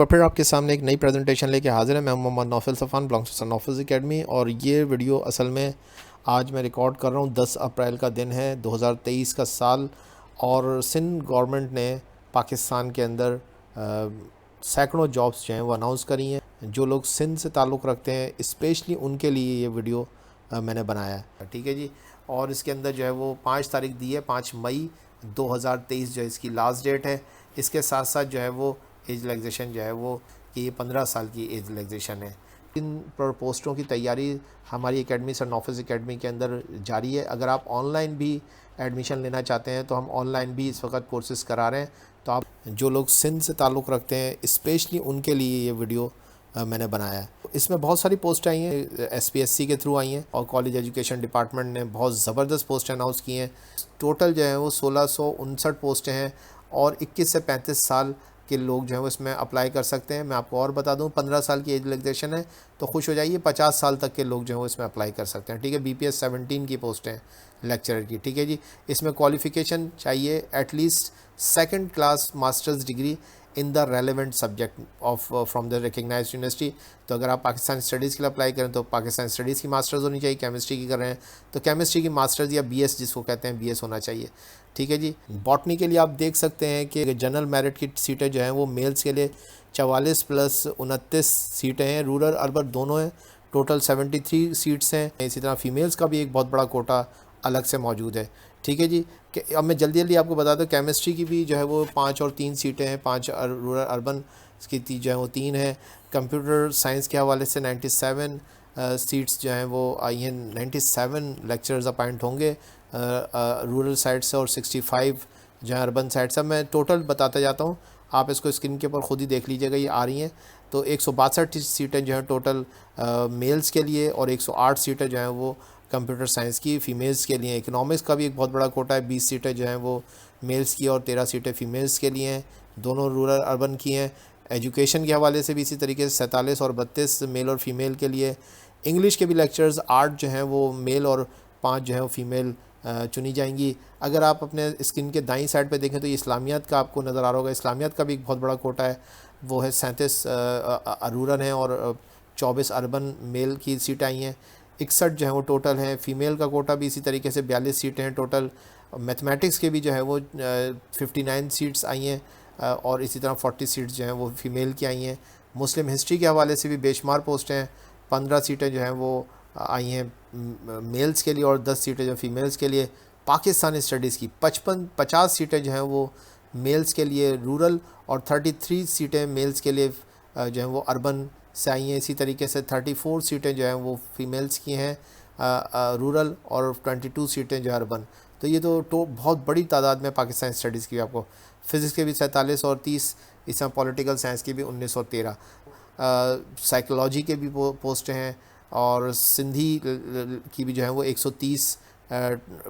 और फिर आपके सामने एक नई प्रेजेंटेशन लेके हाजिर है। मैं Mohammad Naufal Safan, belongs to son Naufal academy. और ये वीडियो असल में आज मैं रिकॉर्ड कर रहा हूँ। 10 अप्रैल का दिन है, 2023 का साल। और सिंध गवर्नमेंट ने पाकिस्तान के अंदर सैकड़ों जॉब्स जो हैं वो अनाउंस करी हैं। जो लोग सिंध से ताल्लुक़ रखते हैं स्पेशली उनके लिए ये वीडियो मैंने बनाया है, ठीक है जी। और इसके अंदर जो है वो 5 तारीख दी है, 5 मई 2023 जो है इसकी लास्ट डेट है। इसके साथ साथ जो है वो एज रिलैक्सेशन जो है वो कि ये 15 साल की एज रिलैक्सेशन है। इन पर पोस्टों की तैयारी हमारी एकेडमी सन ऑफिस एकेडमी के अंदर जारी है। अगर आप ऑनलाइन भी एडमिशन लेना चाहते हैं तो हम ऑनलाइन भी इस वक्त कोर्सेज़ करा रहे हैं। तो आप जो लोग सिंध से ताल्लुक़ रखते हैं स्पेशली उनके लिए ये वीडियो मैंने बनाया है। इसमें बहुत सारी पोस्ट आई हैं, एसपीएससी के थ्रू आई हैं और कॉलेज एजुकेशन डिपार्टमेंट ने बहुत ज़बरदस्त पोस्ट अनाउंस की हैं। टोटल जो है वो 1659 पोस्टें हैं और 21 से 35 साल के लोग जो है वो इसमें अप्लाई कर सकते हैं। मैं आपको और बता दूं, 15 साल की एज रिलैक्सेशन है तो खुश हो जाइए, 50 साल तक के लोग जो है वो इसमें अप्लाई कर सकते हैं, ठीक है। बीपीएस 17 की पोस्टें हैं लेक्चरर की, ठीक है जी। इसमें क्वालिफ़िकेशन चाहिए at least second class masters degree in the relevant subject of from the recognised university. तो अगर आप पाकिस्तान स्टडीज़ के लिए अप्लाई करें तो पाकिस्तान स्टडीज़ की मास्टर्स होनी चाहिए। केमिस्ट्री की कर रहे हैं तो केमिस्ट्री की मास्टर्स या बीएस जिसको कहते हैं बीएस होना चाहिए, ठीक है जी। बॉटनी के लिए आप देख सकते हैं कि जनरल मेरिट की सीटें जो हैं वो मेल्स के लिए 44 प्लस 29 सीटें हैं, रूरल अर्बन दोनों हैं, टोटल 73 सीट्स हैं। इसी तरह फीमेल्स का भी एक बहुत बड़ा कोटा अलग से मौजूद है, ठीक है जी। अब मैं जल्दी जल्दी आपको बता दूं, केमिस्ट्री की भी जो है वो 5 और 3 सीटें हैं, 5 रूरल अर्बन की जो है वो 3 है। कंप्यूटर साइंस के हवाले से 97 सीट्स जो हैं वो आई हैं, 97 लेक्चरर्स अपॉइंट होंगे रूरल साइड से और 65 जो है अर्बन साइड से। मैं टोटल बताता जाता हूँ, आप इसको स्क्रीन के ऊपर ख़ुद ही देख लीजिएगा, ये आ रही हैं। तो 162 सीटें जो हैं टोटल मेल्स के लिए और 108 सीटें जो हैं वो कंप्यूटर साइंस की फ़ीमेल्स के लिए। इकोनॉमिक्स का भी एक बहुत बड़ा कोटा है, 20 सीटें जो हैं वो मेल्स की और 13 सीटें फ़ीमेल्स के लिए हैं, दोनों रूरल अर्बन की हैं। एजुकेशन के हवाले से भी इसी तरीके से 47 और 32 मेल और फीमेल के लिए। इंग्लिश के भी लेक्चर्स 8 जो हैं वो मेल और 5 जो है वो फ़ीमेल चुनी जाएंगी। अगर आप अपने स्क्रीन के दाईं साइड पे देखें तो ये इस्लामियात का आपको नज़र आ रहा होगा, इस्लामियात का भी एक बहुत बड़ा कोटा है, वो है 37 रूरल हैं और 24 अर्बन मेल की सीटें आई हैं। 61 जो है वो टोटल हैं। फ़ीमेल का कोटा भी इसी तरीके से 42 सीटें हैं टोटल। मैथमेटिक्स के भी जो है वो 59 सीट्स आई हैं और इसी तरह 40 सीट्स जो हैं वो फ़ीमेल की आई हैं। मुस्लिम हिस्ट्री के हवाले से भी बेशुमार पोस्टें हैं, 15 सीटें जो हैं वो आई हैं मेल्स के लिए और 10 सीटें जो फीमेल्स के लिए। पाकिस्तानी स्टडीज़ की 50 सीटें जो हैं वो मेल्स के लिए रूरल और 33 सीटें मेल्स के लिए जो हैं वो अर्बन से आई हैं। इसी तरीके से 34 सीटें जो हैं वो फीमेल्स की हैं रूरल और 22 सीटें जो अर्बन। तो ये तो बहुत बड़ी तादाद में पाकिस्तान स्टडीज़ की। आपको फ़िज़िक्स के भी 47 और 30, इस तरह पॉलिटिकल साइंस की भी 19 और 13, साइकोलॉजी के भी पोस्टें हैं और सिंधी की भी जो है वो 130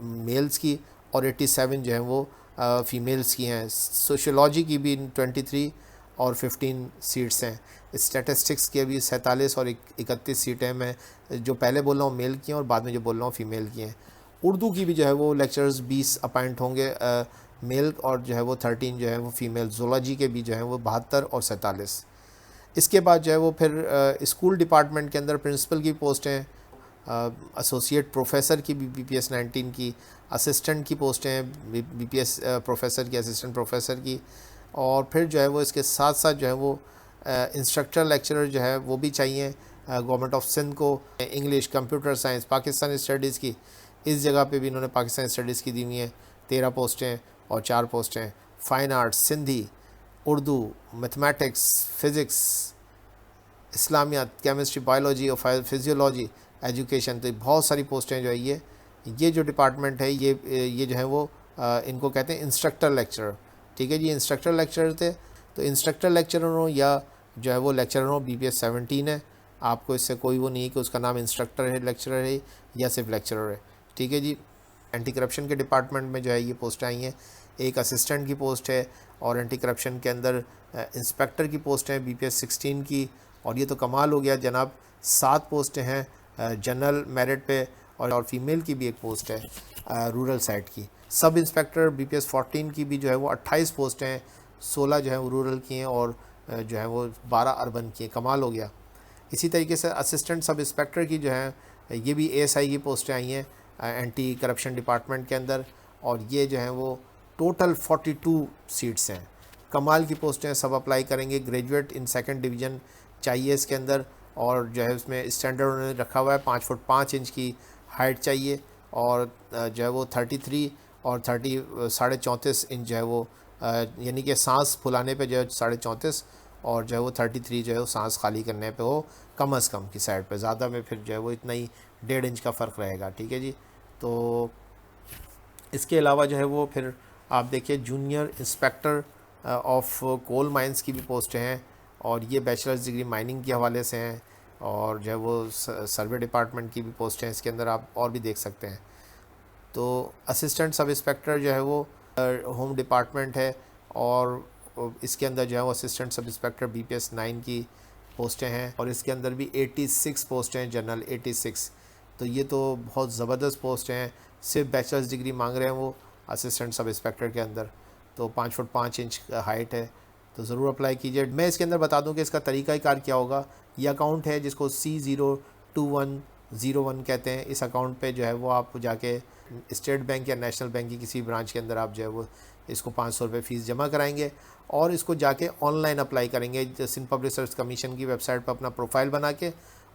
मेल्स की और 87 जो है वो फ़ीमेल्स की हैं। सोशियोलॉजी की भी 23 और 15 सीट्स हैं। स्टैटिस्टिक्स के भी 47 और 31 सीटें। मैं जो पहले बोल रहा हूँ मेल की हैं और बाद में जो बोल रहा हूँ फ़ीमेल की हैं। उर्दू की भी जो है वो लेक्चरर्स 20 अपॉइंट होंगे मेल और जो है वो 13 जो है वो फ़ीमेल। ज़ूलॉजी के भी जो है वो 72 और 47। इसके बाद जो है वो फिर स्कूल डिपार्टमेंट के अंदर प्रिंसिपल की पोस्टें, एसोसिएट प्रोफेसर की भी बीपीएस 19 की, असिस्टेंट की पोस्टें हैं बीपीएस प्रोफेसर की, असिस्टेंट प्रोफेसर की। और फिर जो है वो इसके साथ साथ जो है वो इंस्ट्रक्टर लेक्चरर जो है वो भी चाहिए गवर्नमेंट ऑफ सिंध को। English, computer science, Pakistani studies की, इस जगह पे भी इन्होंने पाकिस्तानी स्टडीज़ की दी हुई हैं 13 पोस्टें और 4 पोस्टें। Fine arts, Sindhi, Urdu, mathematics, physics, Islamiyat, chemistry, biology और फिजियोलॉजी, एजुकेशन। तो बहुत सारी पोस्टें जो है ये जो डिपार्टमेंट है ये जो है वो इनको कहते हैं इंस्ट्रक्टर लेक्चरर, ठीक है जी। इंस्ट्रक्टर लेक्चरर थे तो इंस्ट्रक्टर लेक्चरर हो या जो है वो लेक्चरर हो, बीपीएस 17 है। आपको इससे कोई वो नहीं है कि उसका नाम इंस्ट्रक्टर है, लेक्चरर है या सिर्फ लेक्चरर है, ठीक है जी। एंटी करप्शन के डिपार्टमेंट में जो है ये पोस्ट आई हैं। एक असिस्टेंट की पोस्ट है और एंटी करप्शन के अंदर इंस्पेक्टर की पोस्ट है बीपीएस 16 की। और ये तो कमाल हो गया जनाब, 7 पोस्टें हैं जनरल मेरिट पे और फीमेल की भी एक पोस्ट है रूरल साइड की। सब इंस्पेक्टर बीपीएस 14 की भी जो है वो 28 पोस्टें हैं, 16 जो है वो रूरल की हैं और जो है वो 12 अर्बन की, कमाल हो गया। इसी तरीके से असिस्टेंट सब इंस्पेक्टर की जो है ये भी एएसआई की पोस्टें आई हैं एंटी करप्शन डिपार्टमेंट के अंदर, और ये जो है वो टोटल 42 सीट्स हैं, कमाल की पोस्टें, सब अप्लाई करेंगे। ग्रेजुएट इन सेकंड डिवीज़न चाहिए इसके अंदर, और जो है उसमें स्टैंडर्ड उन्होंने रखा हुआ है 5 फुट 5 इंच की हाइट चाहिए, और जो है वो 33 और 34.5 इंच जो है वो यानी कि सांस फुलाने पे जो है 34.5 और जो है वो 33 जो है वो सांस खाली करने पे हो कम अज़ कम की साइड पे, ज़्यादा में फिर जो है वो इतना ही 1.5 इंच का फ़र्क रहेगा। ठीक है जी। तो इसके अलावा जो है वो फिर आप देखिए junior inspector of coal mines की भी पोस्टें हैं, और ये बैचलर्स डिग्री माइनिंग के हवाले से हैं, और जो है वो सर्वे डिपार्टमेंट की भी पोस्टें हैं इसके अंदर, आप और भी देख सकते हैं। तो असिस्टेंट सब इंस्पेक्टर जो है वो होम डिपार्टमेंट है, और इसके अंदर जो है वो असिस्टेंट सब इंस्पेक्टर बीपीएस 9 की पोस्टें हैं, और इसके अंदर भी 86 पोस्टें हैं, जनरल 86। तो ये तो बहुत ज़बरदस्त पोस्ट हैं, सिर्फ बैचलर्स डिग्री मांग रहे हैं वो असिस्टेंट सब इंस्पेक्टर के अंदर। तो 5 फुट 5 इंच हाइट है, तो ज़रूर अप्लाई कीजिए। मैं इसके अंदर बता दूं कि इसका तरीक़ाकार क्या होगा। ये अकाउंट है जिसको C02101 कहते हैं। इस अकाउंट पे जो है वो आप जाके स्टेट बैंक या नेशनल बैंक की किसी ब्रांच के अंदर आप जो है वो इसको 500 रुपये फ़ीस जमा कराएंगे, और इसको जाके ऑनलाइन अप्लाई करेंगे। सिंध पब्लिक सर्विस कमीशन की वेबसाइट पर अपना प्रोफाइल बना के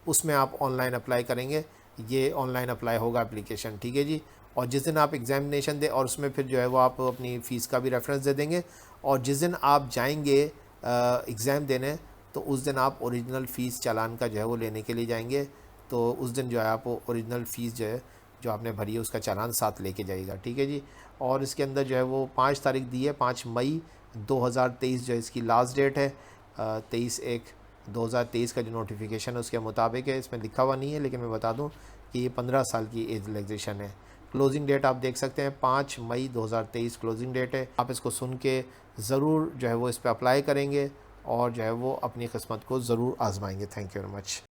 उसमें आप ऑनलाइन अप्लाई करेंगे। ये ऑनलाइन अप्लाई होगा एप्लीकेशन, ठीक है जी। और जिस दिन आप एग्जामिनेशन दें, और उसमें फिर जो है वो आप अपनी फ़ीस का भी रेफरेंस दे देंगे, और जिस दिन आप जाएंगे एग्ज़ाम देने, तो उस दिन आप ओरिजिनल फ़ीस चालान का जो है वो लेने के लिए जाएंगे। तो उस दिन जो है आप ओरिजिनल फ़ीस जो है जो आपने भरी है उसका चालान साथ लेके जाइएगा, ठीक है जी। और इसके अंदर जो है वो 5 तारीख दी है, 5 मई 2023 जो इसकी लास्ट डेट है। 23/1/2023 का जो नोटिफिकेशन है उसके मुताबिक है, इसमें लिखा हुआ नहीं है लेकिन मैं बता दूं कि ये 15 साल की एज रिलैक्सेशन है। क्लोजिंग डेट आप देख सकते हैं 5 मई 2023 क्लोजिंग डेट है। आप इसको सुन के ज़रूर जो है वो इस पर अप्लाई करेंगे, और जो है वो अपनी किस्मत को ज़रूर आजमाएंगे। Thank you very much.